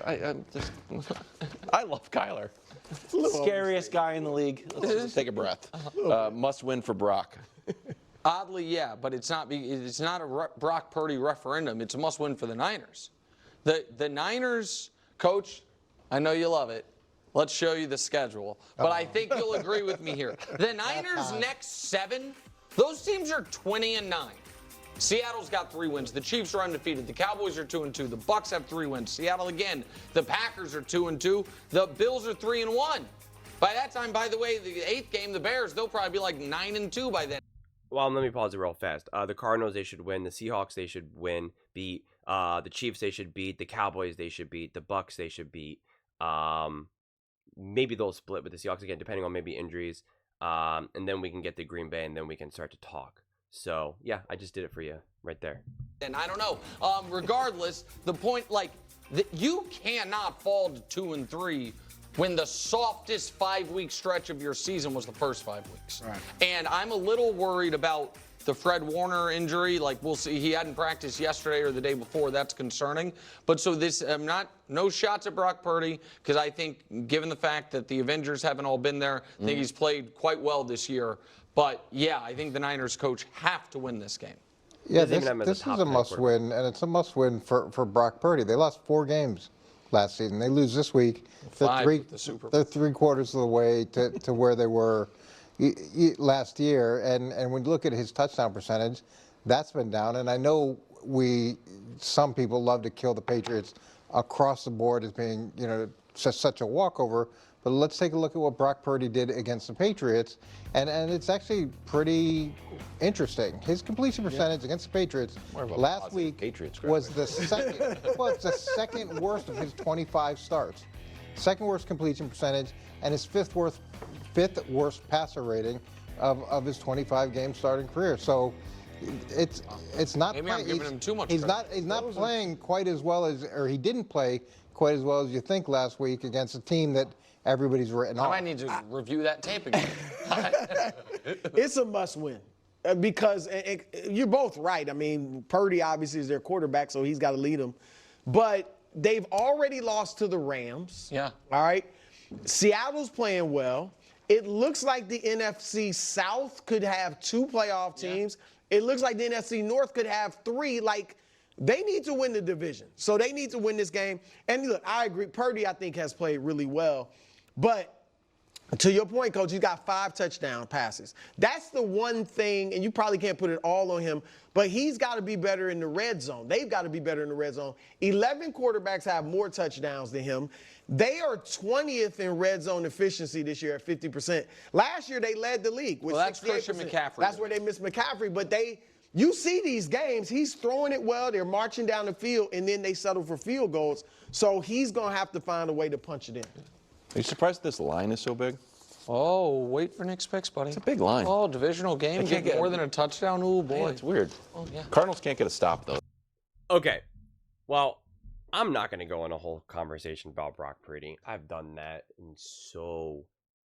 I'm just, I love Kyler. Scariest guy in the league. Let's just take a breath. Must win for Brock. Oddly, yeah, but it's not a Brock Purdy referendum. It's a must-win for the Niners. The Niners, Coach, I know you love it. Let's show you the schedule. But I think you'll agree with me here. The Niners' next 7, those teams are 20-9. Seattle's got 3 wins. The Chiefs are undefeated. The Cowboys are 2-2. The Bucs have 3 wins. Seattle again. The Packers are 2-2. The Bills are 3-1. By that time, by the way, the 8th game, the Bears, they'll probably be like 9-2 by then. Well, let me pause it real fast. The Cardinals, they should win. The Seahawks, they should beat. The Chiefs, they should beat. The Cowboys, they should beat. The Bucs, they should beat. Maybe they'll split with the Seahawks again, depending on maybe injuries. And then we can get to Green Bay, and then we can start to talk. So, yeah, I just did it for you right there. And I don't know. Regardless, the point, you cannot fall to 2-3 when the softest 5-week stretch of your season was the first 5 weeks. Right. And I'm a little worried about the Fred Warner injury. We'll see. He hadn't practiced yesterday or the day before. That's concerning. But so this, no shots at Brock Purdy, because I think, given the fact that the Avengers haven't all been there, I think he's played quite well this year. But, yeah, I think the Niners coach have to win this game. Yeah, this is a must-win, and it's a must-win for Brock Purdy. They lost 4 games last season. They lose this week. They're 3 quarters of the way to where they were last year. And when you look at his touchdown percentage, that's been down. And I know some people love to kill the Patriots across the board as being, just such a walkover. But let's take a look at what Brock Purdy did against the Patriots, and it's actually pretty interesting. His completion percentage against the Patriots last week was the second. Well, it's the second worst of his 25 starts. Second worst completion percentage, and his fifth worst passer rating of his 25-game starting career. So it's not. Maybe I'm giving him too much. He's not playing quite as well as, or he didn't play quite as well as you think last week against a team that everybody's written off. I might need to review that tape again. It's a must-win because you're both right. I mean, Purdy obviously is their quarterback, so he's got to lead them. But they've already lost to the Rams. Yeah. All right. Seattle's playing well. It looks like the NFC South could have 2 playoff teams. Yeah. It looks like the NFC North could have 3. They need to win the division. So they need to win this game. And look, I agree. Purdy, I think, has played really well. But to your point, Coach, he's got 5 touchdown passes. That's the one thing, and you probably can't put it all on him, but he's got to be better in the red zone. They've got to be better in the red zone. 11 quarterbacks have more touchdowns than him. They are 20th in red zone efficiency this year at 50%. Last year, they led the league with 68%. That's Christian McCaffrey. That's where they missed McCaffrey, but you see these games, he's throwing it well, they're marching down the field, and then they settle for field goals. So he's going to have to find a way to punch it in. Are you surprised this line is so big? Oh, wait for Nick's picks, buddy. It's a big line. Oh, divisional game, get more than a touchdown. Oh, boy. Yeah, it's weird. Oh, yeah. Cardinals can't get a stop, though. Okay. Well, I'm not going to go on a whole conversation about Brock Purdy. I've done that in so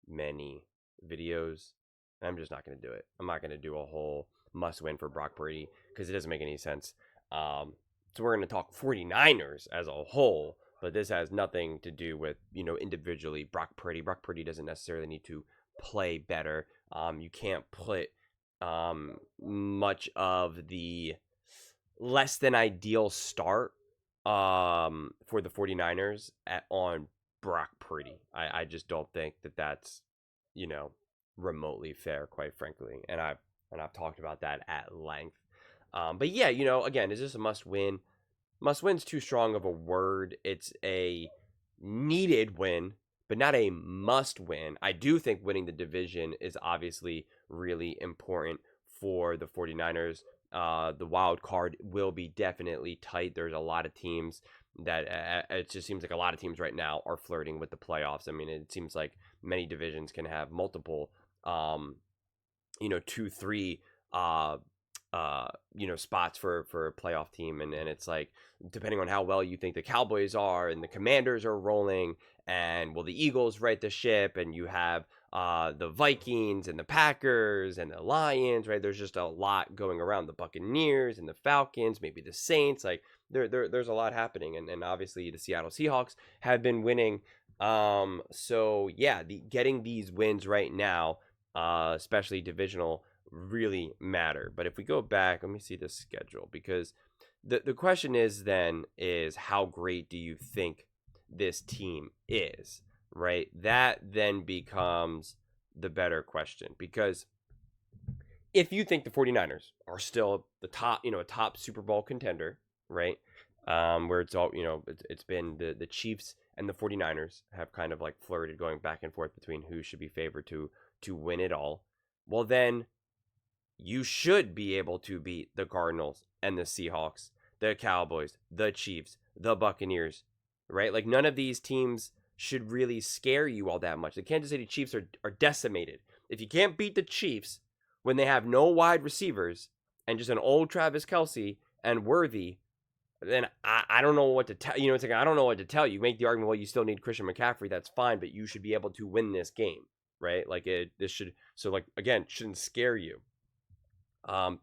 many videos. I'm just not going to do it. I'm not going to do a whole must-win for Brock Purdy because it doesn't make any sense. So we're going to talk 49ers as a whole, but this has nothing to do with, individually Brock Purdy. Brock Purdy doesn't necessarily need to play better. You can't put much of the less than ideal start for the 49ers on Brock Purdy. I just don't think that that's, remotely fair, quite frankly. And I've talked about that at length. But yeah, again, is this a must win? Must win's too strong of a word. It's a needed win, but not a must win. I do think winning the division is obviously really important for the 49ers. The wild card will be definitely tight. There's a lot of teams that it just seems like a lot of teams right now are flirting with the playoffs. I mean, it seems like many divisions can have multiple, 2-3, spots for a playoff team. And it's like, depending on how well you think the Cowboys are and the Commanders are rolling, and will the Eagles right the ship, and you have the Vikings and the Packers and the Lions, right? There's just a lot going around. The Buccaneers and the Falcons, maybe the Saints. Like, there's a lot happening, and obviously the Seattle Seahawks have been winning. So yeah, getting these wins right now, especially divisional, really matter. But if we go back, let me see the schedule, because the question is how great do you think this team is, right? That then becomes the better question, because if you think the 49ers are still the top, a top Super Bowl contender, right? Where it's all, it's been the Chiefs and the 49ers have kind of like flirted going back and forth between who should be favored to win it all. Well, then you should be able to beat the Cardinals and the Seahawks, the Cowboys, the Chiefs, the Buccaneers, right? Like, none of these teams should really scare you all that much. The Kansas City Chiefs are decimated. If you can't beat the Chiefs when they have no wide receivers and just an old Travis Kelce and Worthy, then I don't know what to tell you. It's like, I don't know what to tell you. Make the argument, well, you still need Christian McCaffrey. That's fine, but you should be able to win this game, right? Like, shouldn't scare you.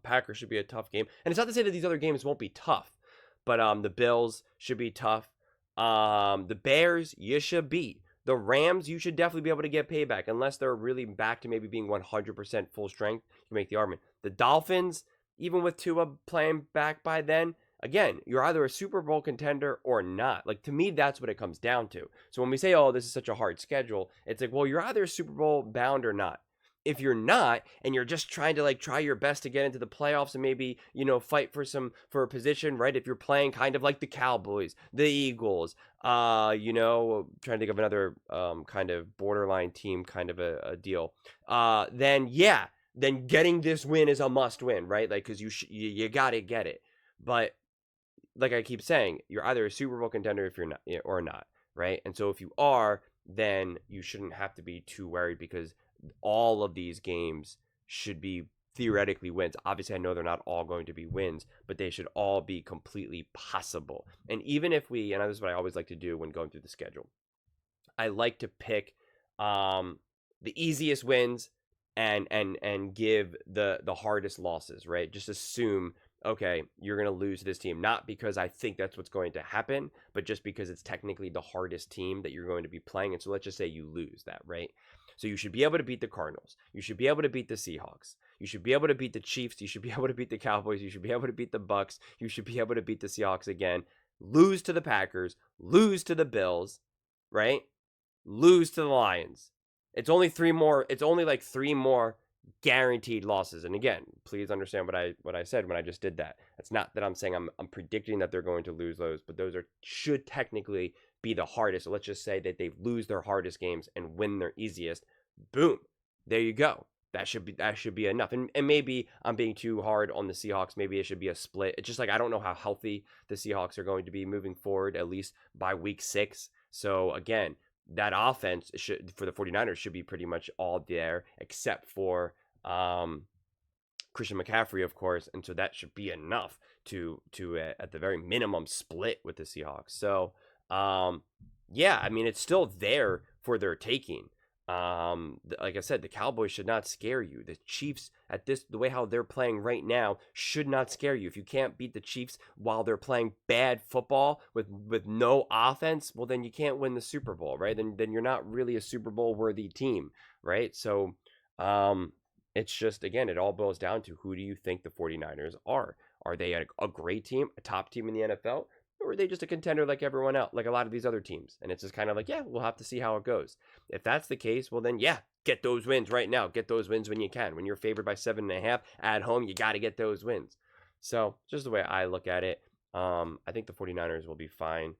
Packers should be a tough game, and it's not to say that these other games won't be tough, but the Bills should be tough. The Bears, you should beat. The Rams, you should definitely be able to get payback, unless they're really back to maybe being 100% full strength. You make the argument. The Dolphins, even with Tua playing back by then, again, you're either a Super Bowl contender or not. Like, to me, that's what it comes down to. So when we say, oh, this is such a hard schedule, it's like, well, you're either a Super Bowl bound or not. If you're not, and you're just trying to try your best to get into the playoffs and maybe, fight for a position, right? If you're playing kind of like the Cowboys, the Eagles, trying to think of another kind of borderline team kind of a deal, then getting this win is a must win, right? Like, because you got to get it. But like I keep saying, you're either a Super Bowl contender if you're not or not, right? And so if you are, then you shouldn't have to be too worried, because all of these games should be theoretically wins. Obviously, I know they're not all going to be wins, but they should all be completely possible. And even if and this is what I always like to do when going through the schedule, I like to pick the easiest wins and give the hardest losses, right? Just assume, okay, you're going to lose to this team, not because I think that's what's going to happen, but just because it's technically the hardest team that you're going to be playing. And so let's just say you lose that, right? So you should be able to beat the Cardinals. You should be able to beat the Seahawks. You should be able to beat the Chiefs. You should be able to beat the Cowboys. You should be able to beat the Bucks. You should be able to beat the Seahawks again. Lose to the Packers. Lose to the Bills, right? Lose to the Lions. It's only three more. It's only like three more guaranteed losses. And again, please understand what I said when I just did that. It's not that I'm saying I'm predicting that they're going to lose those, but those should technically be the hardest. So let's just say that they lose their hardest games and win their easiest. Boom. There you go. That should be enough. And maybe I'm being too hard on the Seahawks. Maybe it should be a split. It's just like, I don't know how healthy the Seahawks are going to be moving forward, at least by week 6. So again, that offense for the 49ers should be pretty much all there, except for Christian McCaffrey, of course. And so that should be enough to at the very minimum split with the Seahawks. So yeah, I mean, it's still there for their taking. Like I said, the Cowboys should not scare you. The Chiefs, the way how they're playing right now, should not scare you. If you can't beat the Chiefs while they're playing bad football with no offense, well, then you can't win the Super Bowl, right? Then you're not really a Super Bowl worthy team, right? So it's just, again, it all boils down to, who do you think the 49ers are? Are they a great team, a top team in the NFL? Or are they just a contender like everyone else, like a lot of these other teams? And it's just kind of like, yeah, we'll have to see how it goes. If that's the case, well then, yeah, get those wins right now. Get those wins when you can. When you're favored by 7.5 at home, you got to get those wins. So just the way I look at it, I think the 49ers will be fine,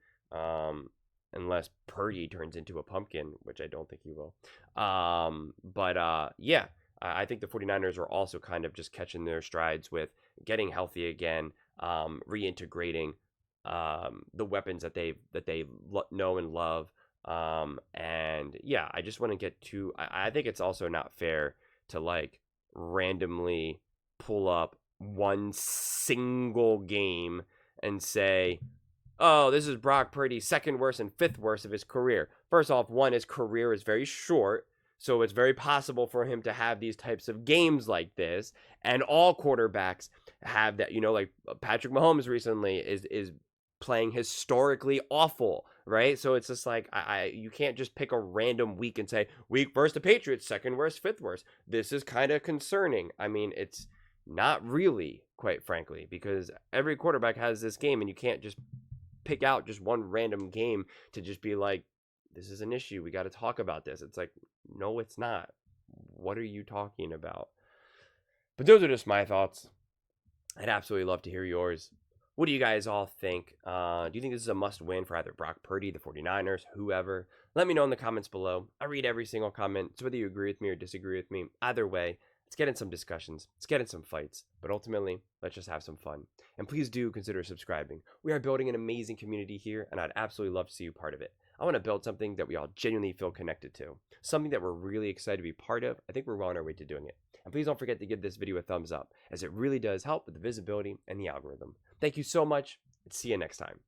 unless Purdy turns into a pumpkin, which I don't think he will. Yeah, I think the 49ers are also kind of just catching their strides with getting healthy again, reintegrating the weapons that they know and love. And yeah, I just want to get to, I think it's also not fair to like randomly pull up one single game and say, oh, this is Brock Purdy's second worst and fifth worst of his career. First off, his career is very short, so it's very possible for him to have these types of games like this. And all quarterbacks have that, like Patrick Mahomes recently is playing historically awful, right? So it's just like you can't just pick a random week and say week versus the Patriots, second worst, fifth worst. This is kind of concerning. I mean, it's not really, quite frankly, because every quarterback has this game, and you can't just pick out just one random game to just be like, this is an issue. We got to talk about this. It's like, no, it's not. What are you talking about? But those are just my thoughts. I'd absolutely love to hear yours. What do you guys all think? Do you think this is a must-win for either Brock Purdy, the 49ers, whoever? Let me know in the comments below. I read every single comment, so whether you agree with me or disagree with me, either way, let's get in some discussions. Let's get in some fights. But ultimately, let's just have some fun. And please do consider subscribing. We are building an amazing community here, and I'd absolutely love to see you part of it. I want to build something that we all genuinely feel connected to. Something that we're really excited to be part of. I think we're well on our way to doing it. And please don't forget to give this video a thumbs up, as it really does help with the visibility and the algorithm. Thank you so much, and see you next time.